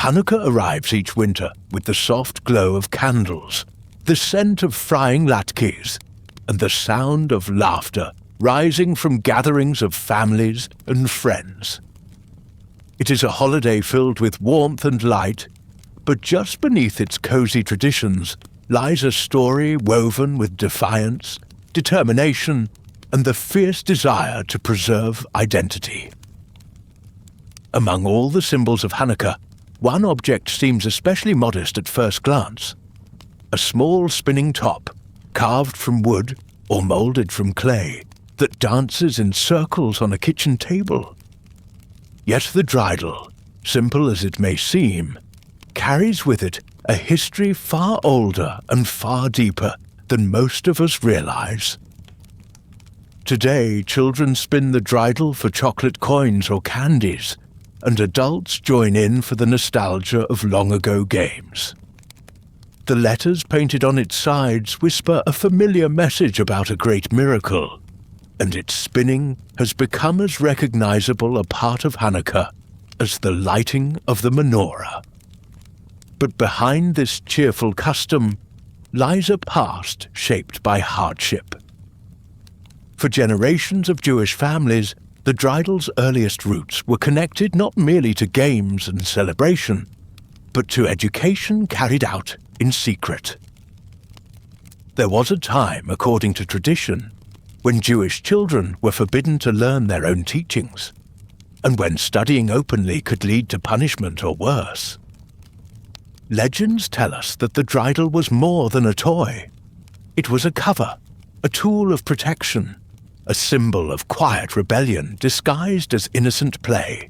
Hanukkah arrives each winter with the soft glow of candles, the scent of frying latkes, and the sound of laughter rising from gatherings of families and friends. It is a holiday filled with warmth and light, but just beneath its cozy traditions lies a story woven with defiance, determination, and the fierce desire to preserve identity. Among all the symbols of Hanukkah, one object seems especially modest at first glance: a small spinning top, carved from wood or molded from clay, that dances in circles on a kitchen table. Yet the Dreidel, simple as it may seem, carries with it a history far older and far deeper than most of us realize. Today, children spin the Dreidel for chocolate coins or candies, and adults join in for the nostalgia of long-ago games. The letters painted on its sides whisper a familiar message about a great miracle, and its spinning has become as recognizable a part of Hanukkah as the lighting of the menorah. But behind this cheerful custom lies a past shaped by hardship. For generations of Jewish families, the Dreidel's earliest roots were connected not merely to games and celebration, but to education carried out in secret. There was a time, according to tradition, when Jewish children were forbidden to learn their own teachings, and when studying openly could lead to punishment or worse. Legends tell us that the Dreidel was more than a toy. It was a cover, a tool of protection, a symbol of quiet rebellion disguised as innocent play.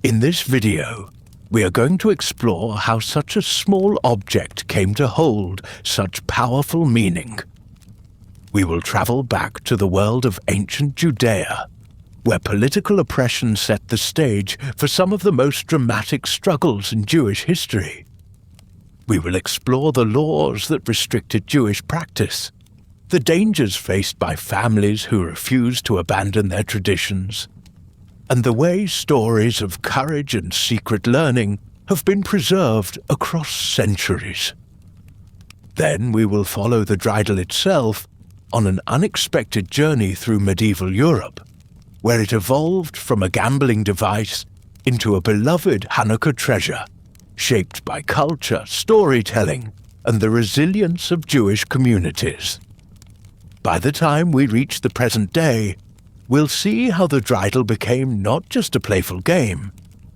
In this video, we are going to explore how such a small object came to hold such powerful meaning. We will travel back to the world of ancient Judea, where political oppression set the stage for some of the most dramatic struggles in Jewish history. We will explore the laws that restricted Jewish practice, the dangers faced by families who refused to abandon their traditions, and the way stories of courage and secret learning have been preserved across centuries. Then we will follow the Dreidel itself on an unexpected journey through medieval Europe, where it evolved from a gambling device into a beloved Hanukkah treasure, shaped by culture, storytelling, and the resilience of Jewish communities. By the time we reach the present day, we'll see how the Dreidel became not just a playful game,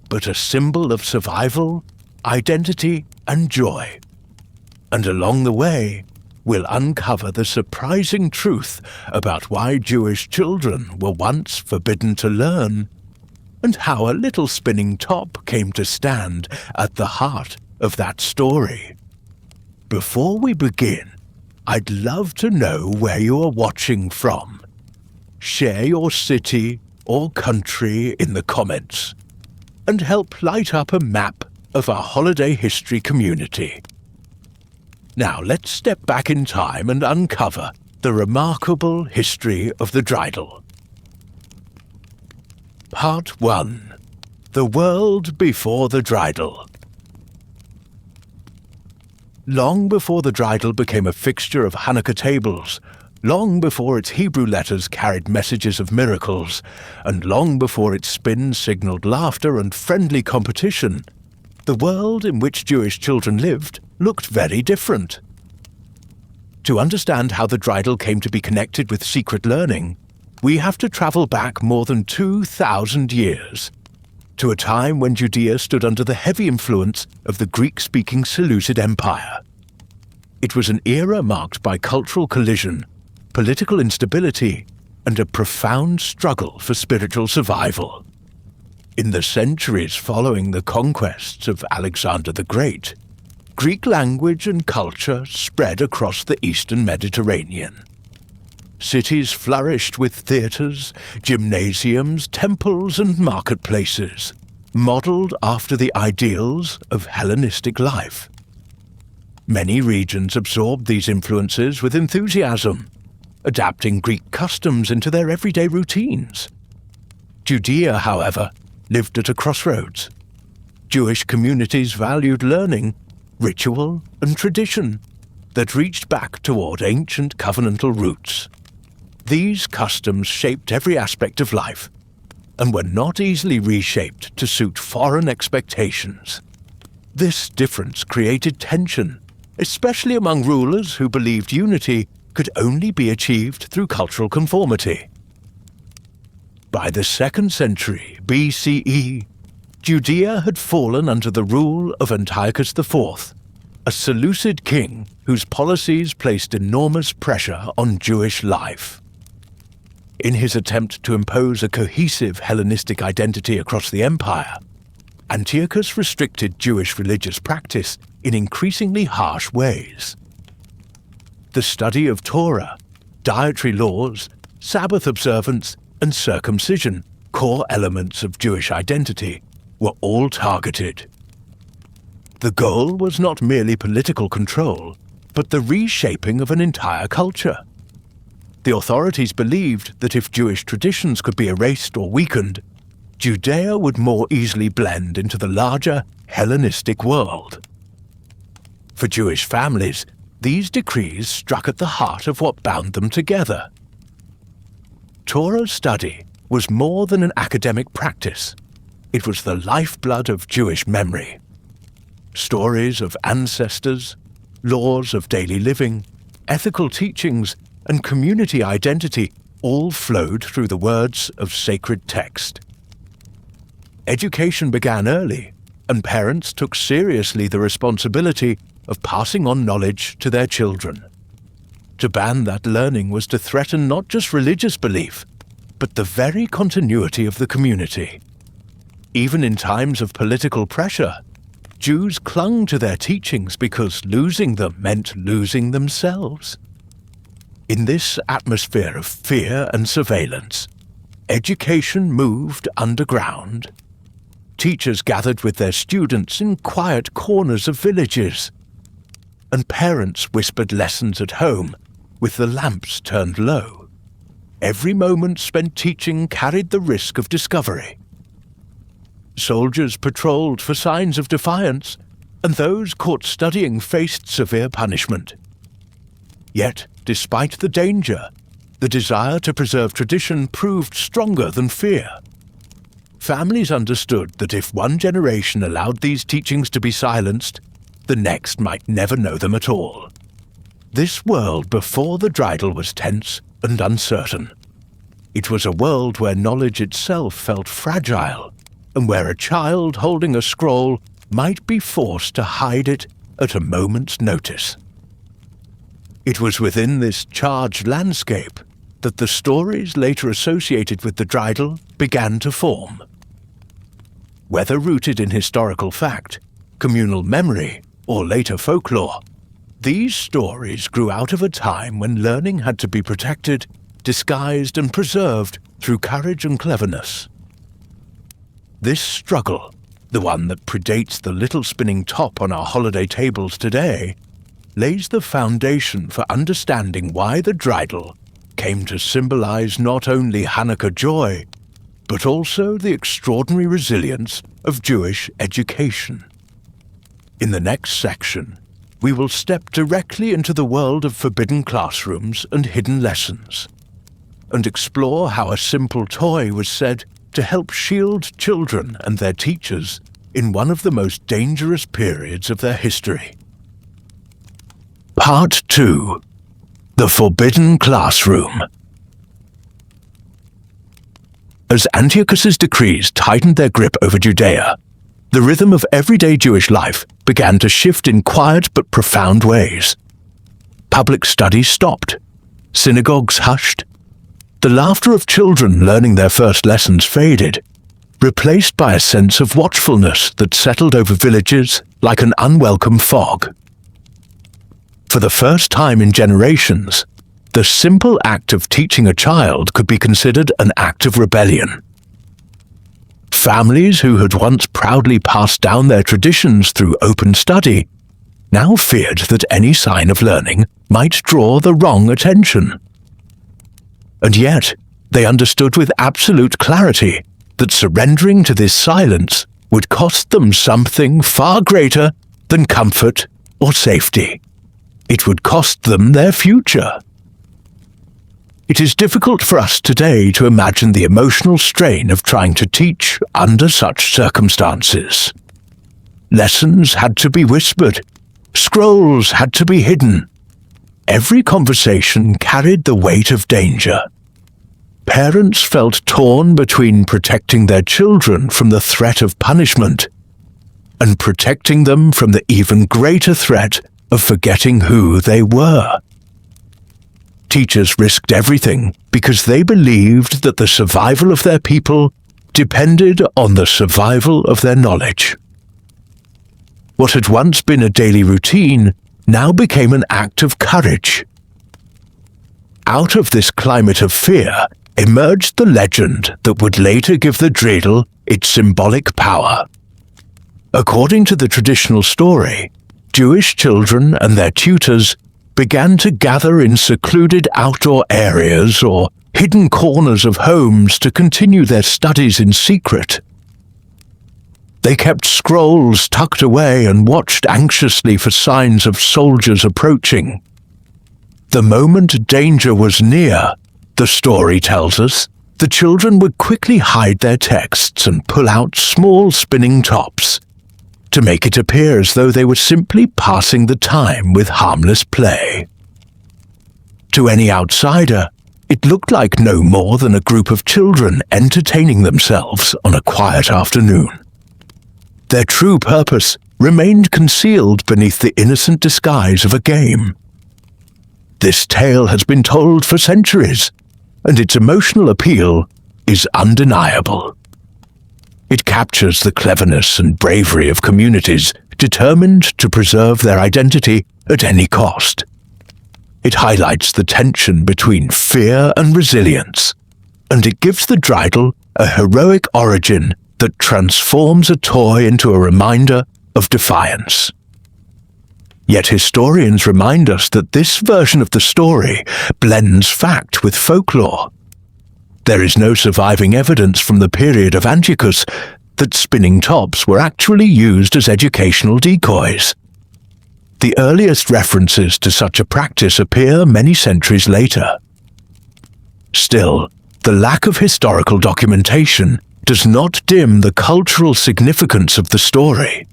but a symbol of survival, identity, and joy. And along the way, we'll uncover the surprising truth about why Jewish children were once forbidden to learn, and how a little spinning top came to stand at the heart of that story. Before we begin, I'd love to know where you are watching from. Share your city or country in the comments, and help light up a map of our holiday history community. Now let's step back in time and uncover the remarkable history of the Dreidel. Part 1. The World Before the Dreidel. Long before the Dreidel became a fixture of Hanukkah tables, long before its Hebrew letters carried messages of miracles, and long before its spin signaled laughter and friendly competition, the world in which Jewish children lived looked very different. To understand how the Dreidel came to be connected with secret learning, we have to travel back more than 2,000 years, to a time when Judea stood under the heavy influence of the Greek-speaking Seleucid Empire. It was an era marked by cultural collision, political instability, and a profound struggle for spiritual survival. In the centuries following the conquests of Alexander the Great, Greek language and culture spread across the eastern Mediterranean. Cities flourished with theatres, gymnasiums, temples, and marketplaces, modelled after the ideals of Hellenistic life. Many regions absorbed these influences with enthusiasm, adapting Greek customs into their everyday routines. Judea, however, lived at a crossroads. Jewish communities valued learning, ritual, and tradition that reached back toward ancient covenantal roots. These customs shaped every aspect of life and were not easily reshaped to suit foreign expectations. This difference created tension, especially among rulers who believed unity could only be achieved through cultural conformity. By the 2nd century BCE, Judea had fallen under the rule of Antiochus IV, a Seleucid king whose policies placed enormous pressure on Jewish life. In his attempt to impose a cohesive Hellenistic identity across the empire, Antiochus restricted Jewish religious practice in increasingly harsh ways. The study of Torah, dietary laws, Sabbath observance, and circumcision, core elements of Jewish identity, were all targeted. The goal was not merely political control, but the reshaping of an entire culture. The authorities believed that if Jewish traditions could be erased or weakened, Judea would more easily blend into the larger Hellenistic world. For Jewish families, these decrees struck at the heart of what bound them together. Torah study was more than an academic practice. It was the lifeblood of Jewish memory. Stories of ancestors, laws of daily living, ethical teachings, and community identity all flowed through the words of sacred text. Education began early, and parents took seriously the responsibility of passing on knowledge to their children. To ban that learning was to threaten not just religious belief, but the very continuity of the community. Even in times of political pressure, Jews clung to their teachings because losing them meant losing themselves. In this atmosphere of fear and surveillance, education moved underground. Teachers gathered with their students in quiet corners of villages, and parents whispered lessons at home with the lamps turned low. Every moment spent teaching carried the risk of discovery. Soldiers patrolled for signs of defiance, and those caught studying faced severe punishment. Yet, despite the danger, the desire to preserve tradition proved stronger than fear. Families understood that if one generation allowed these teachings to be silenced, the next might never know them at all. This world before the Dreidel was tense and uncertain. It was a world where knowledge itself felt fragile, and where a child holding a scroll might be forced to hide it at a moment's notice. It was within this charged landscape that the stories later associated with the Dreidel began to form. Whether rooted in historical fact, communal memory, or later folklore, these stories grew out of a time when learning had to be protected, disguised, and preserved through courage and cleverness. This struggle, the one that predates the little spinning top on our holiday tables today, lays the foundation for understanding why the Dreidel came to symbolize not only Hanukkah joy, but also the extraordinary resilience of Jewish education. In the next section, we will step directly into the world of forbidden classrooms and hidden lessons, and explore how a simple toy was said to help shield children and their teachers in one of the most dangerous periods of their history. Part 2. The Forbidden Classroom. As Antiochus's decrees tightened their grip over Judea, the rhythm of everyday Jewish life began to shift in quiet but profound ways. Public studies stopped, synagogues hushed, the laughter of children learning their first lessons faded, replaced by a sense of watchfulness that settled over villages like an unwelcome fog. For the first time in generations, the simple act of teaching a child could be considered an act of rebellion. Families who had once proudly passed down their traditions through open study now feared that any sign of learning might draw the wrong attention. And yet, they understood with absolute clarity that surrendering to this silence would cost them something far greater than comfort or safety. It would cost them their future. It is difficult for us today to imagine the emotional strain of trying to teach under such circumstances. Lessons had to be whispered. Scrolls had to be hidden. Every conversation carried the weight of danger. Parents felt torn between protecting their children from the threat of punishment and protecting them from the even greater threat of forgetting who they were. Teachers risked everything because they believed that the survival of their people depended on the survival of their knowledge. What had once been a daily routine now became an act of courage. Out of this climate of fear emerged the legend that would later give the Dreidel its symbolic power. According to the traditional story, Jewish children and their tutors began to gather in secluded outdoor areas or hidden corners of homes to continue their studies in secret. They kept scrolls tucked away and watched anxiously for signs of soldiers approaching. The moment danger was near, the story tells us, the children would quickly hide their texts and pull out small spinning tops to make it appear as though they were simply passing the time with harmless play. To any outsider, it looked like no more than a group of children entertaining themselves on a quiet afternoon. Their true purpose remained concealed beneath the innocent disguise of a game. This tale has been told for centuries, and its emotional appeal is undeniable. It captures the cleverness and bravery of communities determined to preserve their identity at any cost. It highlights the tension between fear and resilience, and it gives the Dreidel a heroic origin that transforms a toy into a reminder of defiance. Yet historians remind us that this version of the story blends fact with folklore. There is no surviving evidence from the period of Antiochus that spinning tops were actually used as educational decoys. The earliest references to such a practice appear many centuries later. Still, the lack of historical documentation does not dim the cultural significance of the story.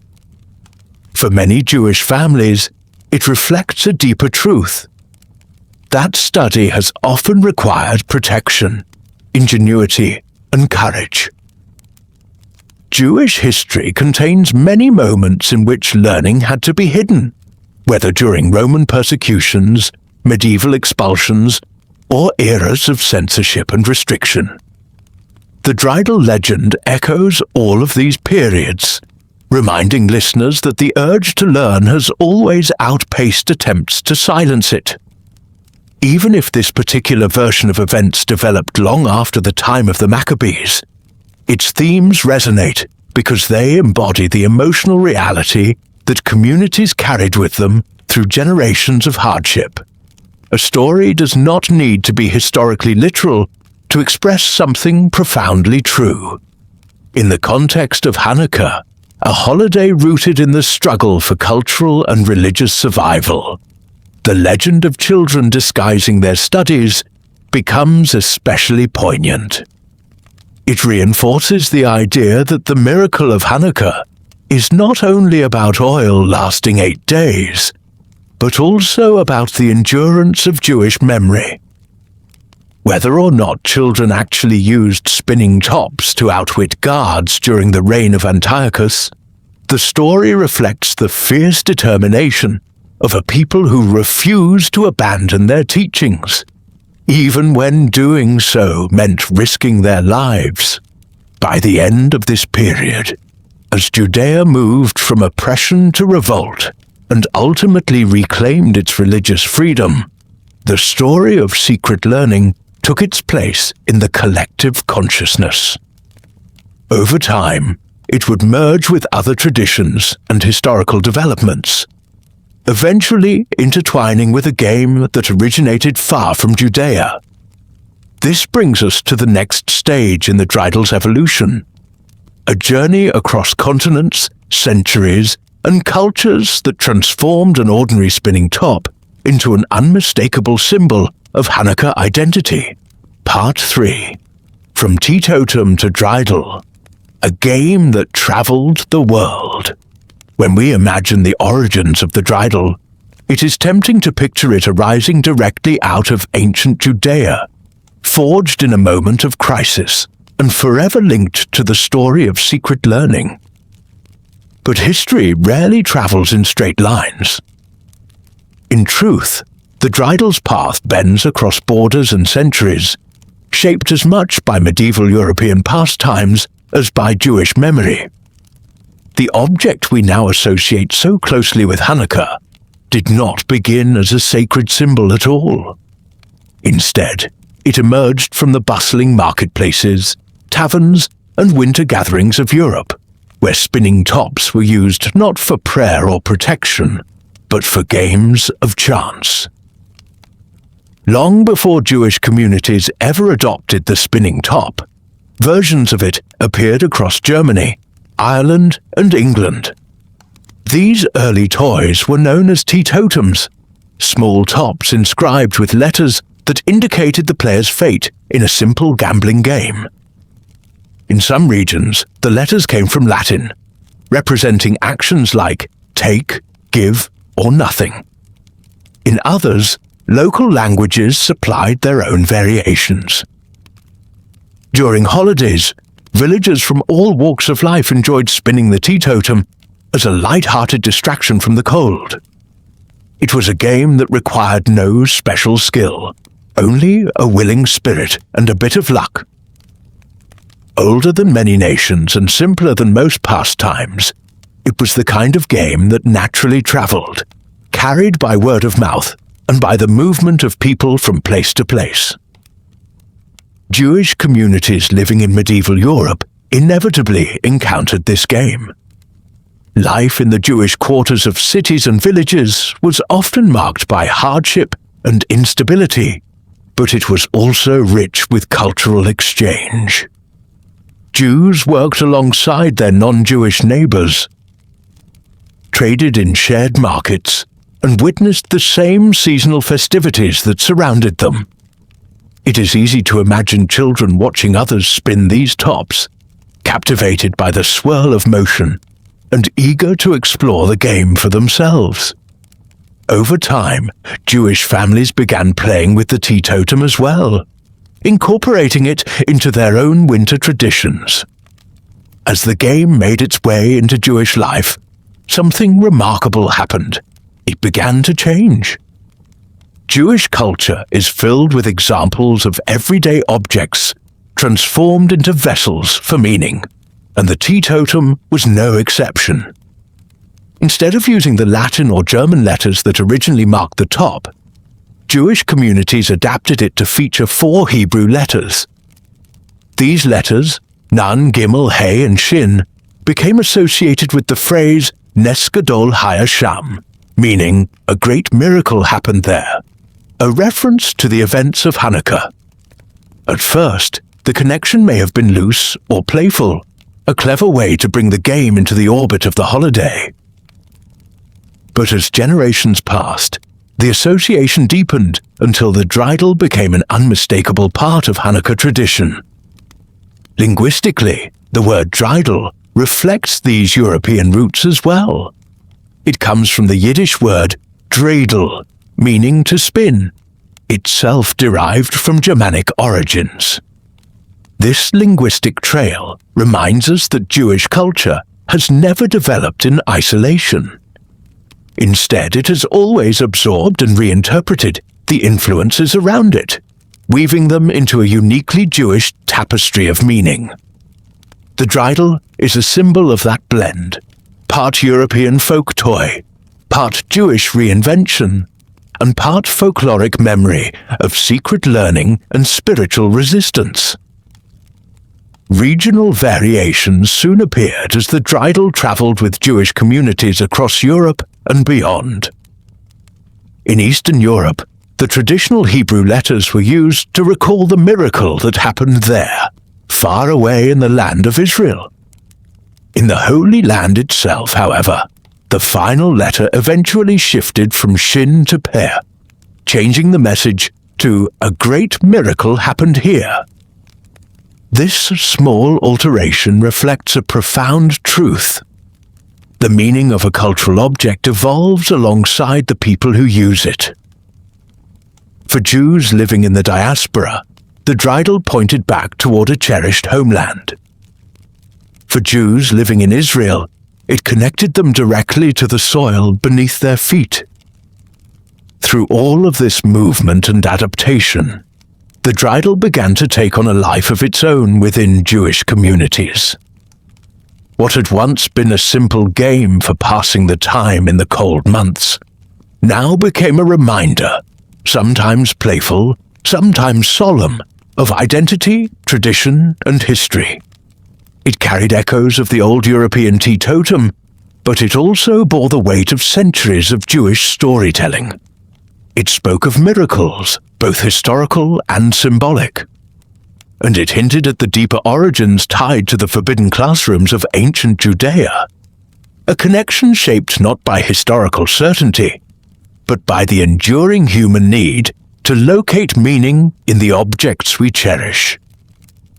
For many Jewish families, it reflects a deeper truth. That study has often required protection, ingenuity, and courage. Jewish history contains many moments in which learning had to be hidden, whether during Roman persecutions, medieval expulsions, or eras of censorship and restriction. The Dreidel legend echoes all of these periods, reminding listeners that the urge to learn has always outpaced attempts to silence it. Even if this particular version of events developed long after the time of the Maccabees, its themes resonate because they embody the emotional reality that communities carried with them through generations of hardship. A story does not need to be historically literal to express something profoundly true. In the context of Hanukkah, a holiday rooted in the struggle for cultural and religious survival, the legend of children disguising their studies becomes especially poignant. It reinforces the idea that the miracle of Hanukkah is not only about oil lasting 8 days, but also about the endurance of Jewish memory. Whether or not children actually used spinning tops to outwit guards during the reign of Antiochus, the story reflects the fierce determination of a people who refuse to abandon their teachings, even when doing so meant risking their lives. By the end of this period, as Judea moved from oppression to revolt and ultimately reclaimed its religious freedom, the story of secret learning took its place in the collective consciousness. Over time, it would merge with other traditions and historical developments, eventually intertwining with a game that originated far from Judea. This brings us to the next stage in the Dreidel's evolution. a journey across continents, centuries, and cultures that transformed an ordinary spinning top into an unmistakable symbol of Hanukkah identity. Part 3. From Totem to Dreidel, a game that traveled the world. When we imagine the origins of the Dreidel, it is tempting to picture it arising directly out of ancient Judea, forged in a moment of crisis and forever linked to the story of secret learning. But history rarely travels in straight lines. In truth, the Dreidel's path bends across borders and centuries, shaped as much by medieval European pastimes as by Jewish memory. The object we now associate so closely with Hanukkah did not begin as a sacred symbol at all. Instead, it emerged from the bustling marketplaces, taverns, and winter gatherings of Europe, where spinning tops were used not for prayer or protection, but for games of chance. Long before Jewish communities ever adopted the spinning top, versions of it appeared across Germany, Ireland, and England. These early toys were known as totems, small tops inscribed with letters that indicated the player's fate in a simple gambling game. In some regions, the letters came from Latin, representing actions like take, give, or nothing. In others, local languages supplied their own variations. During holidays, villagers from all walks of life enjoyed spinning the totem as a light-hearted distraction from the cold. It was a game that required no special skill, only a willing spirit and a bit of luck. Older than many nations and simpler than most pastimes, it was the kind of game that naturally traveled, carried by word of mouth and by the movement of people from place to place. Jewish communities living in medieval Europe inevitably encountered this game. Life in the Jewish quarters of cities and villages was often marked by hardship and instability, but it was also rich with cultural exchange. Jews worked alongside their non-Jewish neighbors, traded in shared markets, and witnessed the same seasonal festivities that surrounded them. It is easy to imagine children watching others spin these tops, captivated by the swirl of motion and eager to explore the game for themselves. Over time, Jewish families began playing with the totem as well, incorporating it into their own winter traditions. As the game made its way into Jewish life, something remarkable happened. It began to change. Jewish culture is filled with examples of everyday objects transformed into vessels for meaning, and the totem was no exception. Instead of using the Latin or German letters that originally marked the top, Jewish communities adapted it to feature 4 Hebrew letters. These letters, Nun, Gimel, He, and Shin, became associated with the phrase Nes Gadol Haya Sham, meaning a great miracle happened there, a reference to the events of Hanukkah. At first, the connection may have been loose or playful, a clever way to bring the game into the orbit of the holiday. But as generations passed, the association deepened until the Dreidel became an unmistakable part of Hanukkah tradition. Linguistically, the word Dreidel reflects these European roots as well. It comes from the Yiddish word Dreidel, meaning to spin, itself derived from Germanic origins. This linguistic trail reminds us that Jewish culture has never developed in isolation. Instead, it has always absorbed and reinterpreted the influences around it, weaving them into a uniquely Jewish tapestry of meaning. The Dreidel is a symbol of that blend, part European folk toy, part Jewish reinvention, and part folkloric memory of secret learning and spiritual resistance. Regional variations soon appeared as the Dreidel traveled with Jewish communities across Europe and beyond. In Eastern Europe, the traditional Hebrew letters were used to recall the miracle that happened there, far away in the land of Israel. In the Holy Land itself, however, the final letter eventually shifted from shin to peh, changing the message to "a great miracle happened here." This small alteration reflects a profound truth. The meaning of a cultural object evolves alongside the people who use it. For Jews living in the diaspora, the dreidel pointed back toward a cherished homeland. For Jews living in Israel, it connected them directly to the soil beneath their feet. Through all of this movement and adaptation, the dreidel began to take on a life of its own within Jewish communities. What had once been a simple game for passing the time in the cold months now became a reminder, sometimes playful, sometimes solemn, of identity, tradition, and history. It carried echoes of the old European totem, but it also bore the weight of centuries of Jewish storytelling. It spoke of miracles, both historical and symbolic. And it hinted at the deeper origins tied to the forbidden classrooms of ancient Judea, a connection shaped not by historical certainty, but by the enduring human need to locate meaning in the objects we cherish.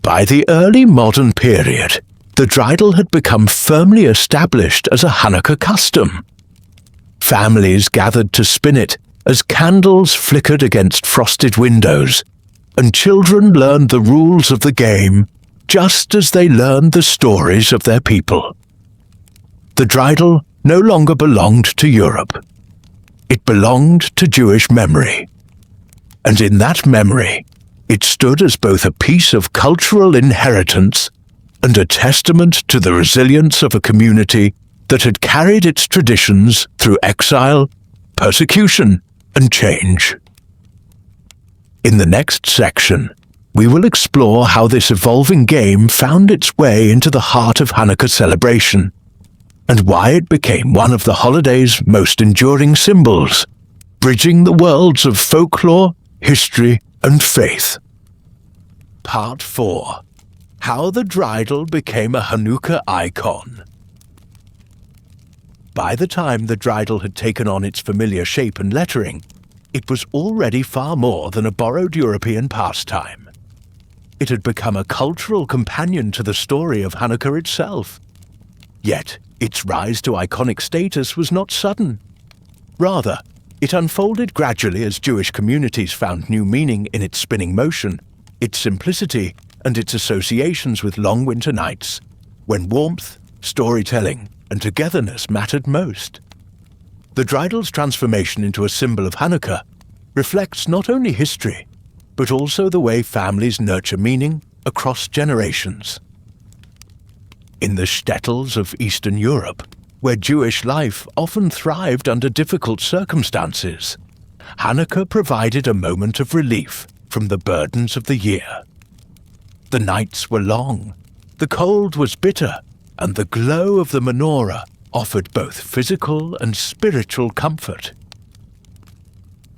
By the early modern period, the dreidel had become firmly established as a Hanukkah custom. Families gathered to spin it as candles flickered against frosted windows, and children learned the rules of the game just as they learned the stories of their people. The dreidel no longer belonged to Europe. It belonged to Jewish memory. And in that memory, it stood as both a piece of cultural inheritance and a testament to the resilience of a community that had carried its traditions through exile, persecution, and change. In the next section, we will explore how this evolving game found its way into the heart of Hanukkah celebration, and why it became one of the holiday's most enduring symbols, bridging the worlds of folklore, history, and faith. Part 4. How the dreidel became a Hanukkah icon. By the time the dreidel had taken on its familiar shape and lettering, it was already far more than a borrowed European pastime. It had become a cultural companion to the story of Hanukkah itself. Yet, its rise to iconic status was not sudden. Rather, it unfolded gradually as Jewish communities found new meaning in its spinning motion, its simplicity, and its associations with long winter nights, when warmth, storytelling, and togetherness mattered most. The dreidel's transformation into a symbol of Hanukkah reflects not only history, but also the way families nurture meaning across generations. In the shtetls of Eastern Europe, where Jewish life often thrived under difficult circumstances, Hanukkah provided a moment of relief from the burdens of the year. The nights were long, the cold was bitter, and the glow of the menorah offered both physical and spiritual comfort.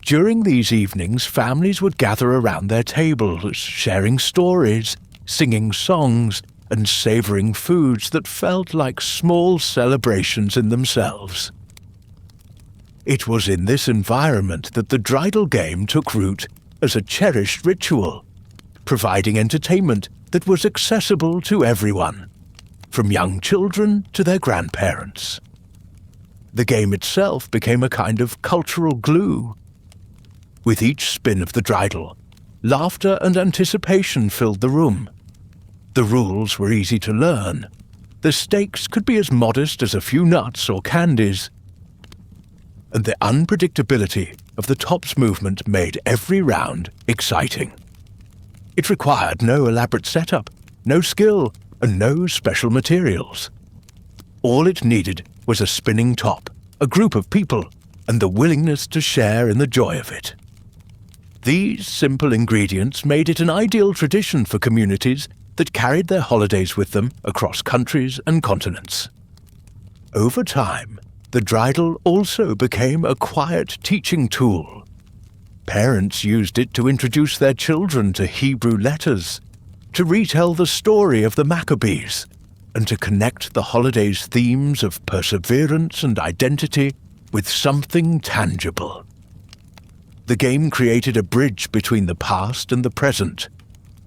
During these evenings, families would gather around their tables, sharing stories, singing songs, and savoring foods that felt like small celebrations in themselves. It was in this environment that the dreidel game took root as a cherished ritual, providing entertainment that was accessible to everyone, from young children to their grandparents. The game itself became a kind of cultural glue. With each spin of the dreidel, laughter and anticipation filled the room. The rules were easy to learn. The stakes could be as modest as a few nuts or candies. And the unpredictability of the tops movement made every round exciting. It required no elaborate setup, no skill, and no special materials. All it needed was a spinning top, a group of people, and the willingness to share in the joy of it. These simple ingredients made it an ideal tradition for communities that carried their holidays with them across countries and continents. Over time, the dreidel also became a quiet teaching tool. Parents used it to introduce their children to Hebrew letters, to retell the story of the Maccabees, and to connect the holiday's themes of perseverance and identity with something tangible. The game created a bridge between the past and the present,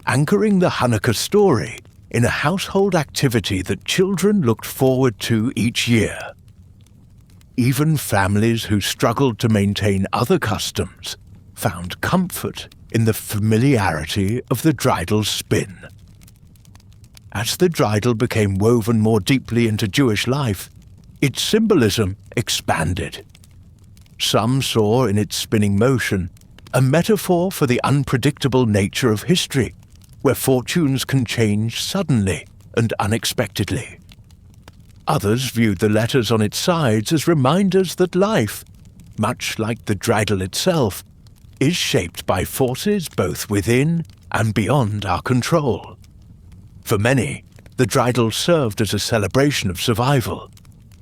anchoring the Hanukkah story in a household activity that children looked forward to each year. Even families who struggled to maintain other customs found comfort in the familiarity of the Dreidel spin. As the Dreidel became woven more deeply into Jewish life, its symbolism expanded. Some saw in its spinning motion a metaphor for the unpredictable nature of history, where fortunes can change suddenly and unexpectedly. Others viewed the letters on its sides as reminders that life, much like the Dreidel itself, is shaped by forces both within and beyond our control. For many, the Dreidel served as a celebration of survival,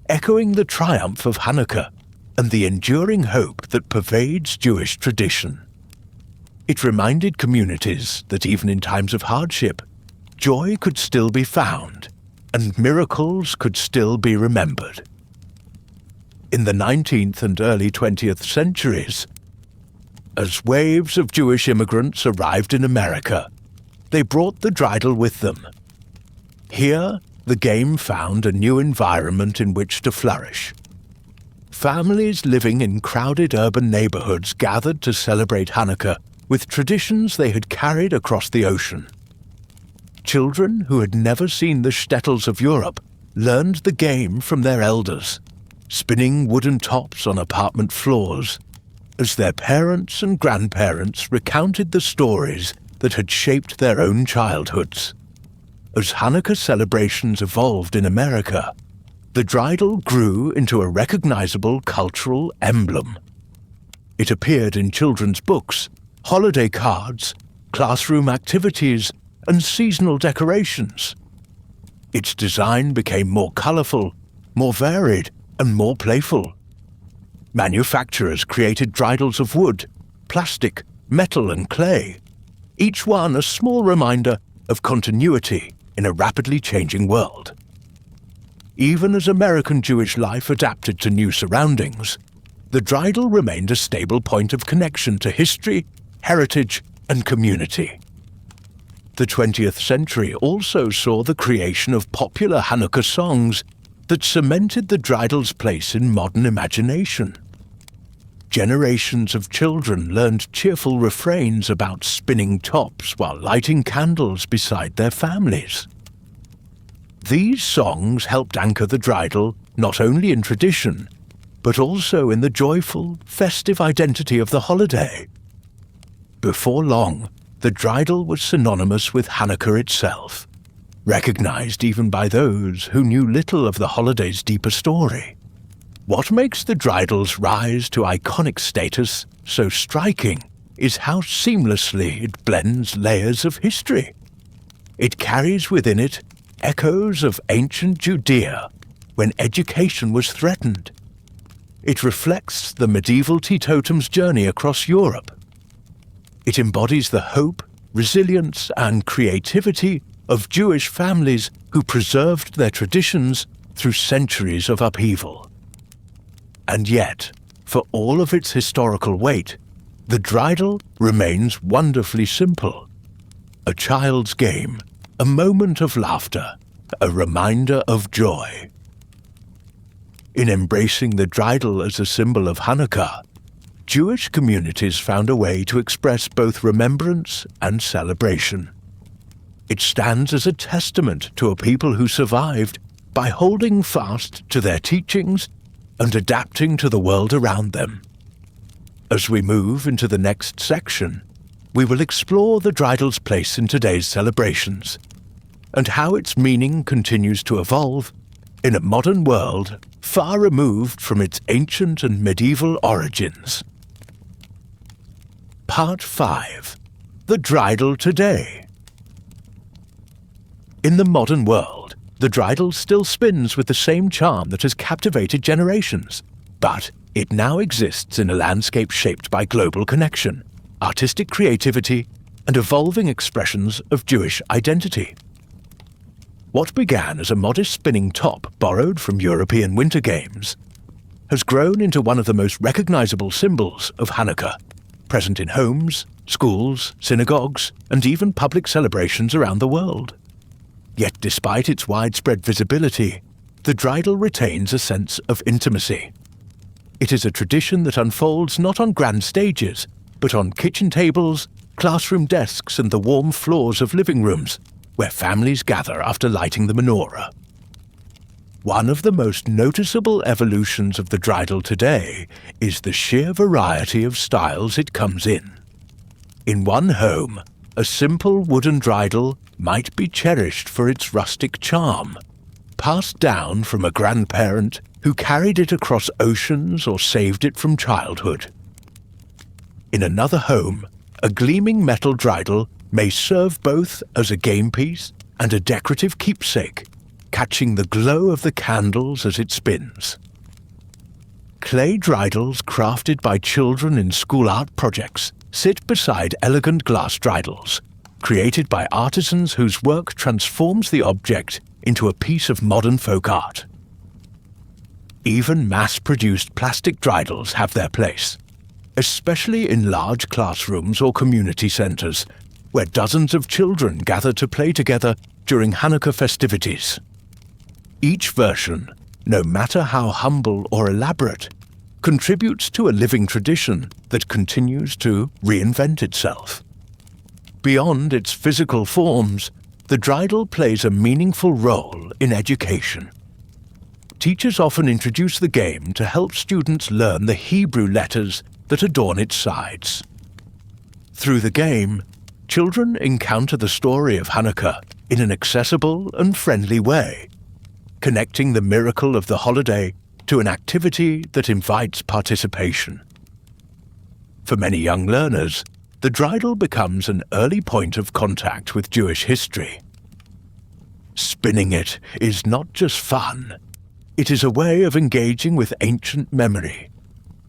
echoing the triumph of Hanukkah and the enduring hope that pervades Jewish tradition. It reminded communities that even in times of hardship, joy could still be found and miracles could still be remembered. In the 19th and early 20th centuries, as waves of Jewish immigrants arrived in America, they brought the Dreidel with them. Here, the game found a new environment in which to flourish. Families living in crowded urban neighborhoods gathered to celebrate Hanukkah with traditions they had carried across the ocean. Children who had never seen the shtetls of Europe learned the game from their elders, spinning wooden tops on apartment floors, as their parents and grandparents recounted the stories that had shaped their own childhoods. As Hanukkah celebrations evolved in America, the Dreidel grew into a recognizable cultural emblem. It appeared in children's books, holiday cards, classroom activities, and seasonal decorations. Its design became more colorful, more varied, and more playful. Manufacturers created Dreidels of wood, plastic, metal, and clay, each one a small reminder of continuity in a rapidly changing world. Even as American Jewish life adapted to new surroundings, the Dreidel remained a stable point of connection to history, heritage, and community. The 20th century also saw the creation of popular Hanukkah songs that cemented the Dreidel's place in modern imagination. Generations of children learned cheerful refrains about spinning tops while lighting candles beside their families. These songs helped anchor the Dreidel not only in tradition, but also in the joyful, festive identity of the holiday. Before long, the Dreidel was synonymous with Hanukkah itself, recognized even by those who knew little of the holiday's deeper story. What makes the Dreidel's rise to iconic status so striking is how seamlessly it blends layers of history. It carries within it echoes of ancient Judea, when education was threatened. It reflects the medieval totem's journey across Europe. It embodies the hope, resilience, and creativity of Jewish families who preserved their traditions through centuries of upheaval. And yet, for all of its historical weight, the Dreidel remains wonderfully simple. A child's game, a moment of laughter, a reminder of joy. In embracing the Dreidel as a symbol of Hanukkah, Jewish communities found a way to express both remembrance and celebration. It stands as a testament to a people who survived by holding fast to their teachings and adapting to the world around them. As we move into the next section, we will explore the Dreidel's place in today's celebrations and how its meaning continues to evolve in a modern world far removed from its ancient and medieval origins. Part 5. The Dreidel Today. In the modern world, the Dreidel still spins with the same charm that has captivated generations, but it now exists in a landscape shaped by global connection, artistic creativity, and evolving expressions of Jewish identity. What began as a modest spinning top borrowed from European winter games has grown into one of the most recognizable symbols of Hanukkah, present in homes, schools, synagogues, and even public celebrations around the world. Yet despite its widespread visibility, the dreidel retains a sense of intimacy. It is a tradition that unfolds not on grand stages, but on kitchen tables, classroom desks, and the warm floors of living rooms, where families gather after lighting the menorah. One of the most noticeable evolutions of the dreidel today is the sheer variety of styles it comes in. In one home, a simple wooden dreidel might be cherished for its rustic charm, passed down from a grandparent who carried it across oceans or saved it from childhood. In another home, a gleaming metal dreidel may serve both as a game piece and a decorative keepsake, catching the glow of the candles as it spins. Clay dreidels crafted by children in school art projects sit beside elegant glass dreidels, created by artisans whose work transforms the object into a piece of modern folk art. Even mass-produced plastic dreidels have their place, especially in large classrooms or community centres, where dozens of children gather to play together during Hanukkah festivities. Each version, no matter how humble or elaborate, contributes to a living tradition that continues to reinvent itself. Beyond its physical forms, the dreidel plays a meaningful role in education. Teachers often introduce the game to help students learn the Hebrew letters that adorn its sides. Through the game, children encounter the story of Hanukkah in an accessible and friendly way, connecting the miracle of the holiday to an activity that invites participation. For many young learners, the dreidel becomes an early point of contact with Jewish history. Spinning it is not just fun, it is a way of engaging with ancient memory,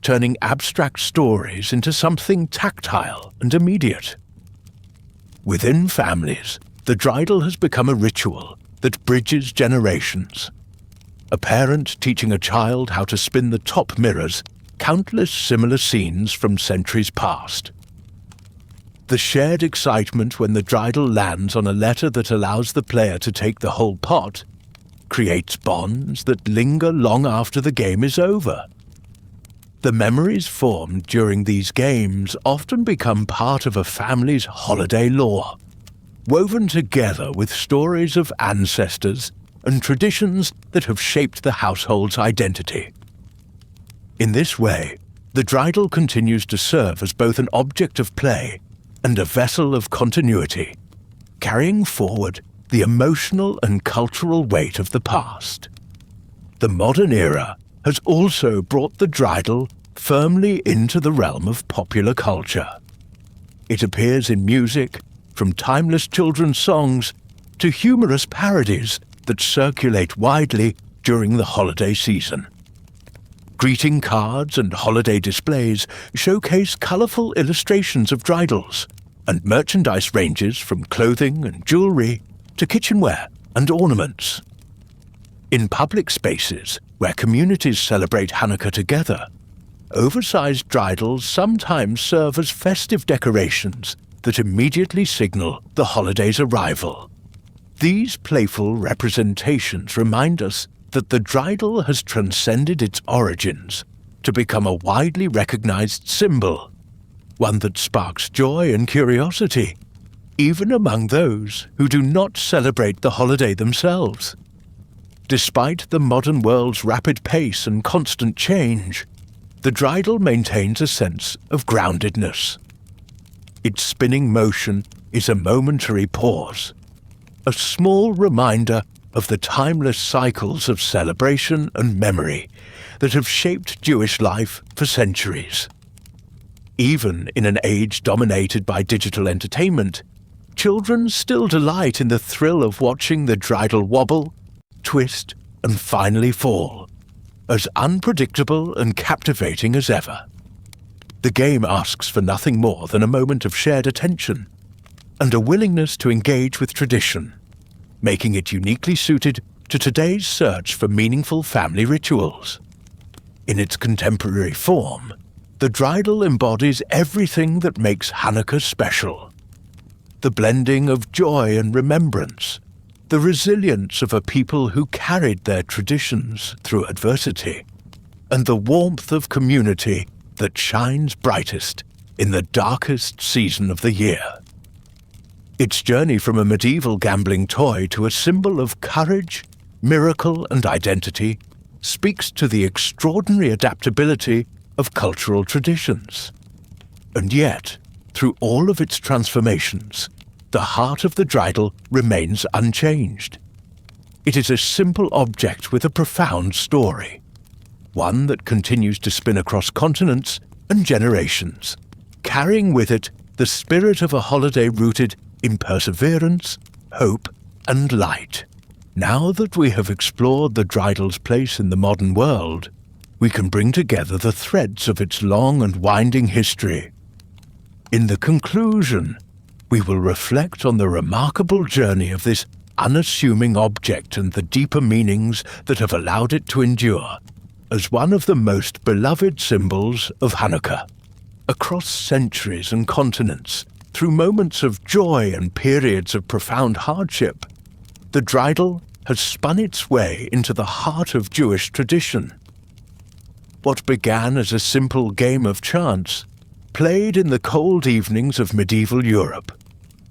turning abstract stories into something tactile and immediate. Within families, the dreidel has become a ritual that bridges generations. A parent teaching a child how to spin the top mirrors countless similar scenes from centuries past. The shared excitement when the dreidel lands on a letter that allows the player to take the whole pot creates bonds that linger long after the game is over. The memories formed during these games often become part of a family's holiday lore, woven together with stories of ancestors and traditions that have shaped the household's identity. In this way, the dreidel continues to serve as both an object of play and a vessel of continuity, carrying forward the emotional and cultural weight of the past. The modern era has also brought the dreidel firmly into the realm of popular culture. It appears in music, from timeless children's songs to humorous parodies that circulate widely during the holiday season. Greeting cards and holiday displays showcase colourful illustrations of dreidels, and merchandise ranges from clothing and jewellery to kitchenware and ornaments. In public spaces, where communities celebrate Hanukkah together, oversized dreidels sometimes serve as festive decorations that immediately signal the holiday's arrival. These playful representations remind us that the dreidel has transcended its origins to become a widely recognized symbol, one that sparks joy and curiosity, even among those who do not celebrate the holiday themselves. Despite the modern world's rapid pace and constant change, the dreidel maintains a sense of groundedness. Its spinning motion is a momentary pause, a small reminder of the timeless cycles of celebration and memory that have shaped Jewish life for centuries. Even in an age dominated by digital entertainment, children still delight in the thrill of watching the dreidel wobble, twist, and finally fall, as unpredictable and captivating as ever. The game asks for nothing more than a moment of shared attention and a willingness to engage with tradition. making it uniquely suited to today's search for meaningful family rituals. In its contemporary form, the Dreidel embodies everything that makes Hanukkah special. The blending of joy and remembrance, the resilience of a people who carried their traditions through adversity, and the warmth of community that shines brightest in the darkest season of the year. Its journey from a medieval gambling toy to a symbol of courage, miracle, and identity speaks to the extraordinary adaptability of cultural traditions. And yet, through all of its transformations, the heart of the Dreidel remains unchanged. It is a simple object with a profound story, one that continues to spin across continents and generations, carrying with it the spirit of a holiday rooted in perseverance, hope, and light. Now that we have explored the Dreidel's place in the modern world, we can bring together the threads of its long and winding history. In the conclusion, we will reflect on the remarkable journey of this unassuming object and the deeper meanings that have allowed it to endure as one of the most beloved symbols of Hanukkah. Across centuries and continents, through moments of joy and periods of profound hardship, the Dreidel has spun its way into the heart of Jewish tradition. What began as a simple game of chance, played in the cold evenings of medieval Europe,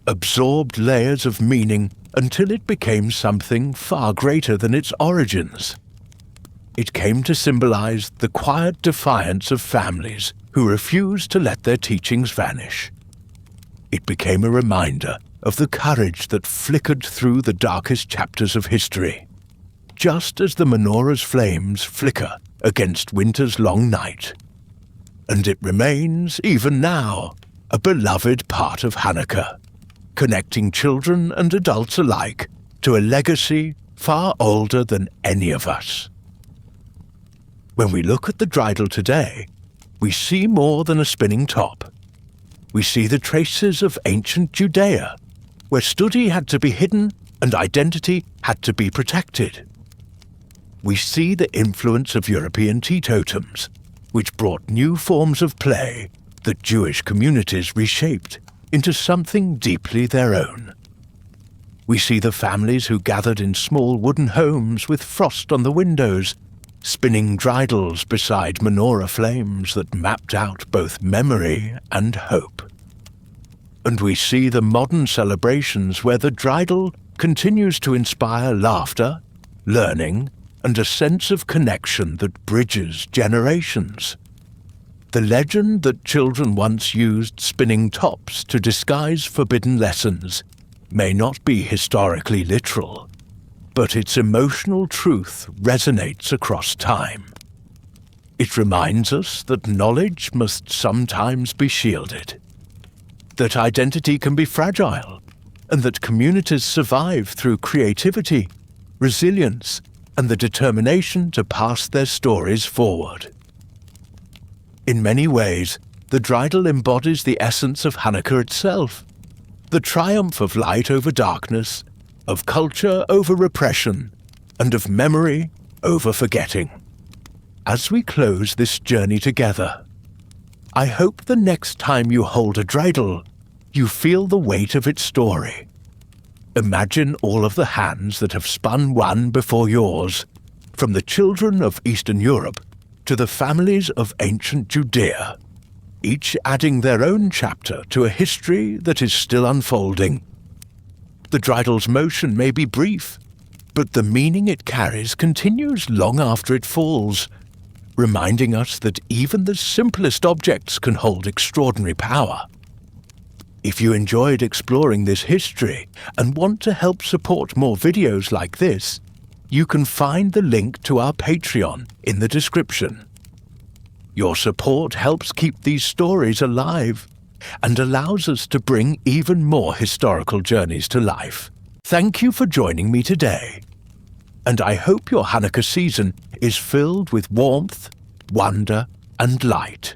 absorbed layers of meaning until it became something far greater than its origins. It came to symbolize the quiet defiance of families who refused to let their teachings vanish. It became a reminder of the courage that flickered through the darkest chapters of history, just as the menorah's flames flicker against winter's long night. And it remains, even now, a beloved part of Hanukkah, connecting children and adults alike to a legacy far older than any of us. When we look at the Dreidel today, we see more than a spinning top. We see the traces of ancient Judea, where study had to be hidden and identity had to be protected. We see the influence of European totems, which brought new forms of play that Jewish communities reshaped into something deeply their own. We see the families who gathered in small wooden homes with frost on the windows, spinning dreidels beside menorah flames that mapped out both memory and hope. And we see the modern celebrations where the Dreidel continues to inspire laughter, learning, and a sense of connection that bridges generations. The legend that children once used spinning tops to disguise forbidden lessons may not be historically literal, but its emotional truth resonates across time. It reminds us that knowledge must sometimes be shielded, that identity can be fragile, and that communities survive through creativity, resilience, and the determination to pass their stories forward. In many ways, the Dreidel embodies the essence of Hanukkah itself, the triumph of light over darkness, of culture over repression, and of memory over forgetting. As we close this journey together, I hope the next time you hold a Dreidel, you feel the weight of its story. Imagine all of the hands that have spun one before yours, from the children of Eastern Europe to the families of ancient Judea, each adding their own chapter to a history that is still unfolding. The Dreidel's motion may be brief, but the meaning it carries continues long after it falls, reminding us that even the simplest objects can hold extraordinary power. If you enjoyed exploring this history and want to help support more videos like this, you can find the link to our Patreon in the description. Your support helps keep these stories alive and allows us to bring even more historical journeys to life. Thank you for joining me today, and I hope your Hanukkah season is filled with warmth, wonder, and light.